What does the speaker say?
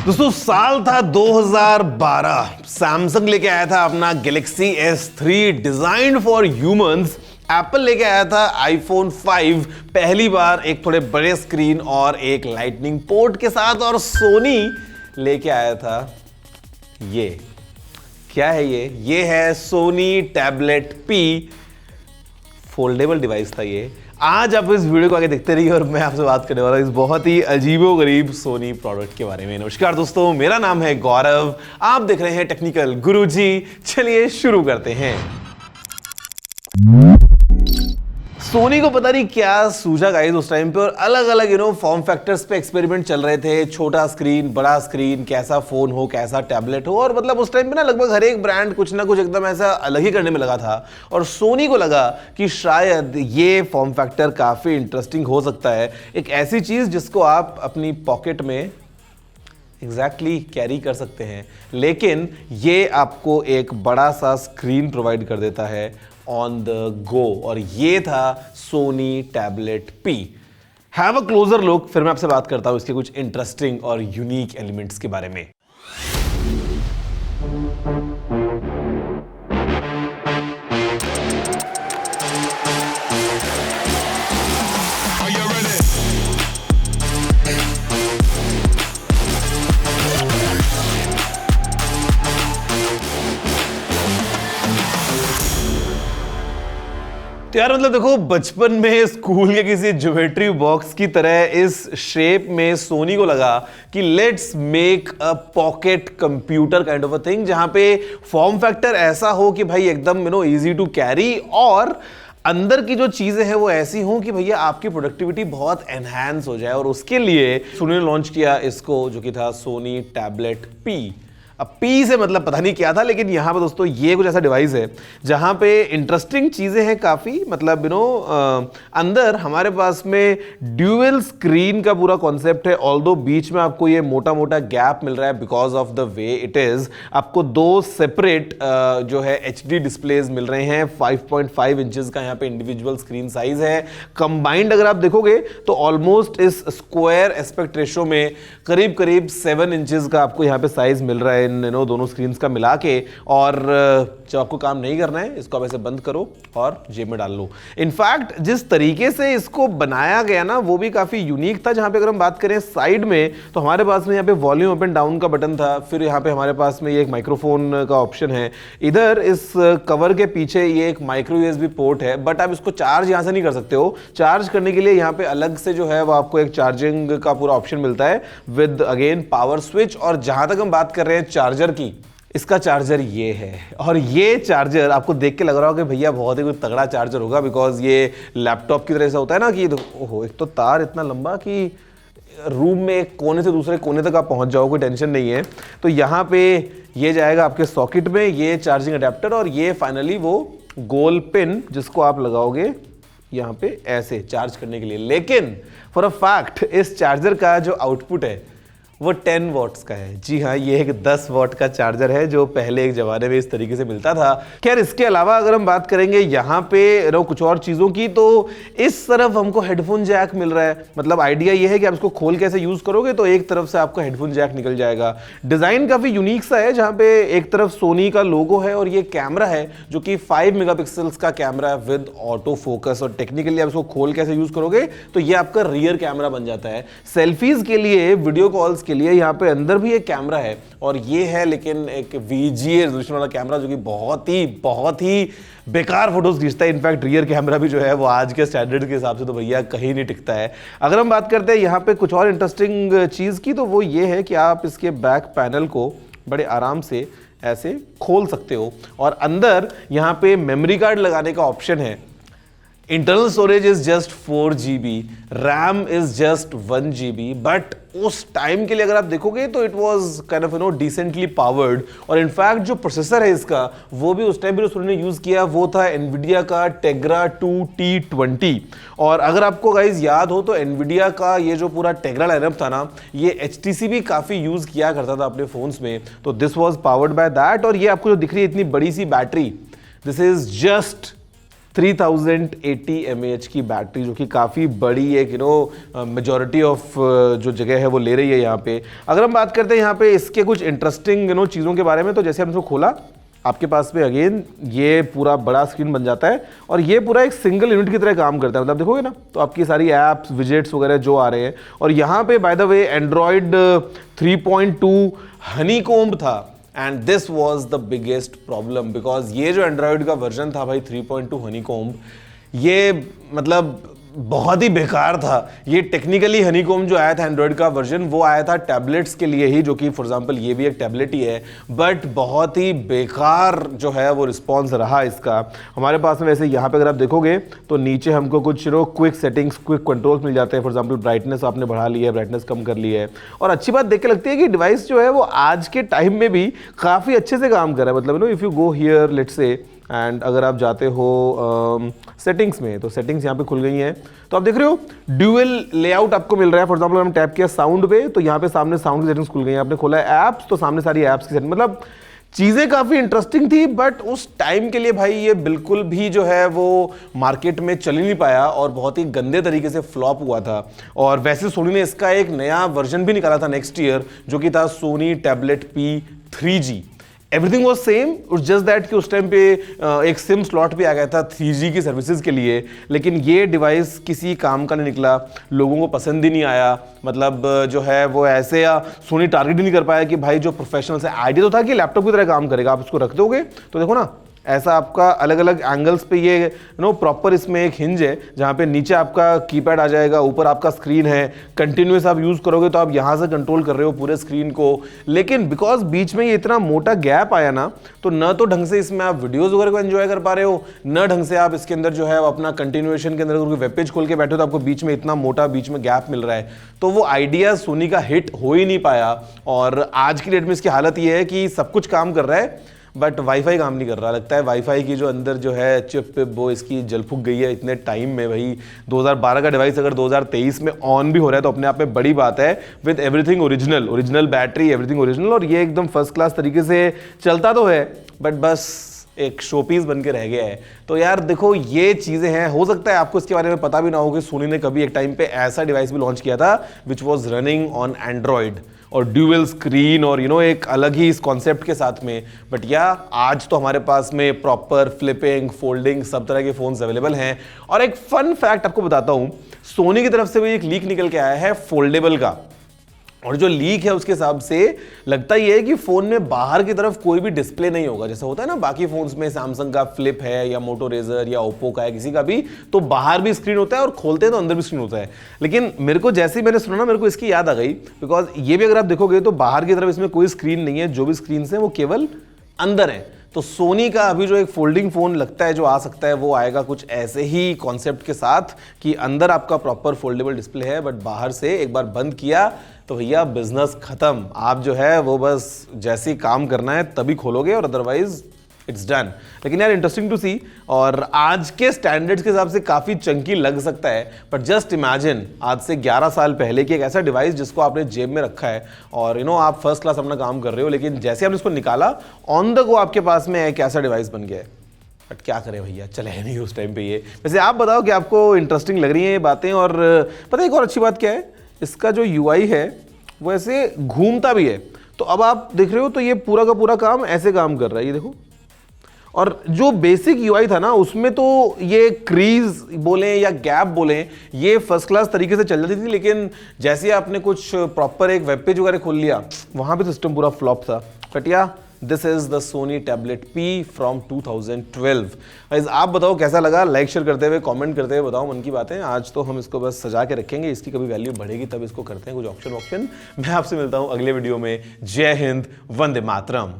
दोस्तों साल था 2012। सैमसंग लेके आया था अपना Galaxy S3 designed for humans. Apple लेके आया था आईफोन 5 पहली बार एक थोड़े बड़े स्क्रीन और एक लाइटनिंग पोर्ट के साथ। और सोनी लेके आया था ये। क्या है ये है Sony tablet P। Foldable device था ये। आज आप इस वीडियो को आगे देखते रहिए और मैं आपसे बात करने वाला हूं इस बहुत ही अजीबोगरीब सोनी प्रोडक्ट के बारे में। नमस्कार दोस्तों, मेरा नाम है गौरव, आप देख रहे हैं टेक्निकल गुरुजी। चलिए शुरू करते हैं। सोनी को पता नहीं क्या सूझा गाइस उस टाइम पे, और अलग अलग फॉर्म फैक्टर्स पे एक्सपेरिमेंट चल रहे थे। छोटा स्क्रीन, बड़ा स्क्रीन, कैसा फोन हो, कैसा टैबलेट हो। और मतलब उस टाइम पे ना लगभग हर एक ब्रांड कुछ ना कुछ एकदम ऐसा अलग ही करने में लगा था। और सोनी को लगा कि शायद ये फॉर्म फैक्टर काफी इंटरेस्टिंग हो सकता है। एक ऐसी चीज जिसको आप अपनी पॉकेट में एग्जैक्टली कैरी कर सकते हैं, लेकिन ये आपको एक बड़ा सा स्क्रीन प्रोवाइड कर देता है ऑन द गो। और ये था Sony tablet P। Have a closer look, फिर मैं आपसे बात करता हूं इसके कुछ इंटरेस्टिंग और यूनिक एलिमेंट्स के बारे में। तो यार मतलब देखो, बचपन में स्कूल के किसी ज्योमेट्री बॉक्स की तरह इस शेप में सोनी को लगा कि let's make a pocket computer kind of a thing, जहां पे फॉर्म फैक्टर ऐसा हो कि भाई एकदम इजी टू कैरी, और अंदर की जो चीजें हैं वो ऐसी हों कि भैया आपकी प्रोडक्टिविटी बहुत एनहांस हो जाए। और उसके लिए सोनी ने लॉन्च किया इसको, जो कि था सोनी टैबलेट P। अब P से मतलब पता नहीं क्या था, लेकिन यहां पे दोस्तों ये कुछ ऐसा डिवाइस है जहां पे इंटरेस्टिंग चीजें हैं काफी। मतलब अंदर हमारे पास में ड्यूअल स्क्रीन का पूरा कॉन्सेप्ट है। ऑल्दो बीच में आपको ये मोटा मोटा गैप मिल रहा है because of the way it is. आपको दो सेपरेट जो है HD डिस्प्लेज मिल रहे हैं। 5.5 इंचेस का यहाँ पे इंडिविजुअल स्क्रीन साइज है। कंबाइंड अगर आप देखोगे तो ऑलमोस्ट इस स्क्वायर एस्पेक्ट रेशो में करीब करीब 7 इंचेस का आपको यहाँ पे साइज मिल रहा है दोनों स्क्रीन्स का मिला के। और जब आपको काम नहीं करना है, इसको आप ऐसे बंद करो और जेब में डाल लो। इनफैक्ट जिस तरीके से इसको बनाया गया ना, वो भी काफी यूनिक था। जहां पे अगर हम बात करें साइड में, तो हमारे पास में यहाँ पे वॉल्यूम अप एंड डाउन का बटन था। फिर यहाँ पे हमारे पास में ये एक माइक्रोफोन का ऑप्शन है। इधर इस कवर के पीछे ये एक माइक्रो USB पोर्ट है, बट आप इसको चार्ज यहाँ से नहीं कर सकते हो। चार्ज करने के लिए यहाँ पे अलग से जो है वो आपको एक चार्जिंग का पूरा ऑप्शन मिलता है विद अगेन पावर स्विच। और जहां तक हम बात कर रहे हैं चार्जर की, इसका चार्जर ये है। और ये चार्जर आपको देख के लग रहा होगा कि भैया बहुत ही कोई तगड़ा चार्जर होगा, बिकॉज ये लैपटॉप की तरह से होता है ना कि ओहो, एक तो तार इतना लंबा कि रूम में एक कोने से दूसरे कोने तक आप पहुंच जाओ, कोई टेंशन नहीं है। तो यहाँ पे ये जाएगा आपके सॉकेट में, ये चार्जिंग अडेप्टर, और ये फाइनली वो गोल पिन जिसको आप लगाओगे यहाँ पे ऐसे चार्ज करने के लिए। लेकिन फॉर अ फैक्ट इस चार्जर का जो आउटपुट है वो 10 वॉट्स का है। जी हाँ, ये एक 10 वॉट का चार्जर है जो पहले एक जमाने में इस तरीके से मिलता था। खैर, इसके अलावा अगर हम बात करेंगे यहाँ पे कुछ और चीज़ों की, तो इस तरफ हमको हेडफोन जैक मिल रहा है। मतलब आइडिया ये है कि आप इसको खोल के ऐसे यूज़ करोगे तो एक तरफ से आपका हेडफोन जैक निकल जाएगा। डिज़ाइन काफ़ी यूनिक सा है, जहाँ पे एक तरफ सोनी का लोगो है और ये कैमरा है जो कि 5 मेगापिक्सल्स का कैमरा है विद ऑटो फोकस। और टेक्निकली आप इसको खोल के ऐसे यूज़ करोगे तो ये आपका रियर कैमरा बन जाता है। सेल्फीज के लिए, वीडियो कॉल्स के लिए यहाँ पे अंदर भी एक कैमरा है, और ये है लेकिन एक VGA रेजोल्यूशन वाला कैमरा जो कि बहुत ही बेकार फोटोज खींचता है। इनफैक्ट रियर कैमरा भी जो है वो आज के स्टैंडर्ड के हिसाब से तो भैया कहीं नहीं टिकता है। अगर हम बात करते हैं यहाँ पे कुछ और इंटरेस्टिंग चीज़ की, तो वो ये है कि आप इसके बैक पैनल को बड़े आराम से ऐसे खोल सकते हो, और अंदर यहाँ पे मेमोरी कार्ड लगाने का ऑप्शन है। Internal storage is just 4 GB, RAM is just 1 GB, but उस टाइम के लिए अगर आप देखोगे तो it was kind of decently powered. और इनफैक्ट जो प्रोसेसर है इसका, वो भी उस टाइम पे उन्होंने यूज किया, वो था एनवीडिया का टेग्रा 2T20। और अगर आपको गाइज याद हो तो एनवीडिया का ये जो पूरा टेग्रा लाइनअप था ना, ये HTC भी काफी यूज किया करता था अपने फोन्स में। तो this was powered by that. और ये आपको जो दिख रही है इतनी बड़ी सी battery, this is just 3080 mAh की बैटरी, जो कि काफ़ी बड़ी एक मेजॉरिटी ऑफ जो जगह है वो ले रही है यहाँ पे। अगर हम बात करते हैं यहाँ पे इसके कुछ इंटरेस्टिंग चीज़ों के बारे में, तो जैसे हमने इसको खोला, आपके पास में अगेन ये पूरा बड़ा स्क्रीन बन जाता है और ये पूरा एक सिंगल यूनिट की तरह काम करता है। मतलब देखोगे ना तो आपकी सारी एप्स, विजेट्स वगैरह जो आ रहे हैं, और यहाँ पे by the way Android 3.2 Honeycomb था, and this was the biggest problem, because ये जो एंड्रॉयड का वर्जन था भाई 3.2 हनीकॉम्ब, ये मतलब बहुत ही बेकार था। ये टेक्निकली हनीकॉम्ब जो आया था एंड्रॉयड का वर्जन, वो आया था टैबलेट्स के लिए ही, जो कि फॉर एग्जांपल ये भी एक टैबलेट ही है, बट बहुत ही बेकार जो है वो रिस्पॉन्स रहा इसका। हमारे पास में वैसे यहाँ पे अगर आप देखोगे तो नीचे हमको कुछ क्विक सेटिंग्स, क्विक कंट्रोल्स मिल जाते हैं। फॉर एग्जाम्पल ब्राइटनेस आपने बढ़ा ली है, ब्राइटनेस कम कर ली है, और अच्छी बात देख के लगती है कि डिवाइस जो है वो आज के टाइम में भी काफ़ी अच्छे से काम कर रहा है। मतलब if you go here let's say, and अगर आप जाते हो सेटिंग्स में, तो सेटिंग्स यहाँ पे खुल गई हैं, तो आप देख रहे हो ड्यूअल लेआउट आपको मिल रहा है। फॉर एग्जांपल हम टैप किया साउंड पे, तो यहाँ पे सामने साउंड की सेटिंग्स खुल गई हैं। आपने खोला है ऐप्स, तो सामने सारी ऐप्स की सेटिंग, मतलब चीज़ें काफ़ी इंटरेस्टिंग थी, बट उस टाइम के लिए भाई ये बिल्कुल भी जो है वो मार्केट में चल ही नहीं पाया और बहुत ही गंदे तरीके से फ्लॉप हुआ था। और वैसे सोनी ने इसका एक नया वर्जन भी निकाला था नेक्स्ट ईयर, जो कि था Sony tablet P3G। Everything was same, just that कि उस टाइम पे एक सिम स्लॉट भी आ गया था 3G की सर्विसेज के लिए, लेकिन ये डिवाइस किसी काम का नहीं निकला, लोगों को पसंद ही नहीं आया। मतलब जो है वो ऐसे या सोनी टारगेट ही नहीं कर पाया कि भाई जो प्रोफेशनल्स है, आइडिया तो था कि लैपटॉप की तरह काम करेगा, आप इसको रख दोगे तो देखो ना ऐसा आपका अलग अलग एंगल्स पे ये प्रॉपर इसमें एक हिंज है, जहाँ पे नीचे आपका कीपैड आ जाएगा, ऊपर आपका स्क्रीन है, कंटिन्यूस आप यूज़ करोगे तो आप यहाँ से कंट्रोल कर रहे हो पूरे स्क्रीन को। लेकिन बिकॉज बीच में ये इतना मोटा गैप आया ना, तो न तो ढंग से इसमें आप वीडियोज़ वगैरह को एंजॉय कर पा रहे हो, न ढंग से आप इसके अंदर जो है अपना कंटिन्यूएशन के अंदर वेब पेज खोल के बैठे हो तो आपको बीच में इतना मोटा बीच में गैप मिल रहा है, तो वो आइडिया सोनी का हिट हो ही नहीं पाया। और आज की डेट में इसकी हालत ये है कि सब कुछ काम कर रहा है, बट वाईफाई काम नहीं कर रहा। लगता है वाईफाई की जो अंदर जो है चिप पिप वो इसकी जल फूक गई है इतने टाइम में। भाई 2012 का डिवाइस अगर 2023 में ऑन भी हो रहा है तो अपने आप में बड़ी बात है, with everything original battery, everything original, और ये एकदम फर्स्ट क्लास तरीके से चलता तो है, बट बस एक शो पीस बन के रह गया है। तो यार देखो ये चीज़ें हैं, हो सकता है आपको इसके बारे में पता भी ना हो कि सोनी ने कभी एक टाइम पे ऐसा डिवाइस भी लॉन्च किया था which was running on Android और ड्यूअल स्क्रीन और एक अलग ही इस कॉन्सेप्ट के साथ में। बट या आज तो हमारे पास में प्रॉपर फ्लिपिंग, फोल्डिंग सब तरह के फोन्स अवेलेबल हैं। और एक फन फैक्ट आपको बताता हूँ, सोनी की तरफ से भी एक लीक निकल के आया है फोल्डेबल का, और जो लीक है उसके हिसाब से लगता ही है कि फोन में बाहर की तरफ कोई भी डिस्प्ले नहीं होगा। जैसे होता है ना बाकी फोन्स में, सैमसंग का फ्लिप है या मोटो रेजर या ओप्पो का है, किसी का भी, तो बाहर भी स्क्रीन होता है और खोलते हैं तो अंदर भी स्क्रीन होता है। लेकिन मेरे को जैसे ही मैंने सुना ना, मेरे को इसकी याद आ गई, बिकॉज ये भी अगर आप देखोगे तो बाहर की तरफ इसमें कोई स्क्रीन नहीं है, जो भी स्क्रीन है वो केवल अंदर है। तो सोनी का अभी जो एक फोल्डिंग फोन लगता है जो आ सकता है, वो आएगा कुछ ऐसे ही कॉन्सेप्ट के साथ कि अंदर आपका प्रॉपर फोल्डेबल डिस्प्ले है, बट बाहर से एक बार बंद किया तो भैया बिजनेस खत्म। आप जो है वो बस जैसे ही काम करना है तभी खोलोगे, और अदरवाइज इट्स डन। लेकिन यार इंटरेस्टिंग टू सी, और आज के स्टैंडर्ड्स के हिसाब से काफ़ी चंकी लग सकता है, बट जस्ट इमेजिन आज से 11 साल पहले की एक ऐसा डिवाइस जिसको आपने जेब में रखा है और आप फर्स्ट क्लास अपना काम कर रहे हो, लेकिन जैसे आपने इसको निकाला ऑन द गो आपके पास में एक ऐसा डिवाइस बन गया है। बट क्या करें भैया, चले नहीं उस टाइम पे ये। वैसे आप बताओ कि आपको इंटरेस्टिंग लग रही हैं ये बातें। और पता है एक और अच्छी बात क्या है, इसका जो UI है वो ऐसे घूमता भी है। तो अब आप देख रहे हो तो ये पूरा का पूरा काम ऐसे काम कर रहा है, ये देखो। और जो बेसिक UI था ना, उसमें तो ये क्रीज बोले या गैप बोले, ये फर्स्ट क्लास तरीके से चल जाती थी, लेकिन जैसे आपने कुछ प्रॉपर एक वेब पेज वगैरह खोल लिया, वहाँ पे सिस्टम पूरा फ्लॉप था। बट या this is the Sony tablet P from 2012। Guys आप बताओ कैसा लगा, लाइक शेयर करते हुए, कमेंट करते हुए बताओ मन की बातें। आज तो हम इसको बस सजा के रखेंगे, इसकी कभी वैल्यू बढ़ेगी तब इसको करते हैं कुछ ऑप्शन। मैं आपसे मिलता हूँ अगले वीडियो में। जय हिंद, वंदे मातरम।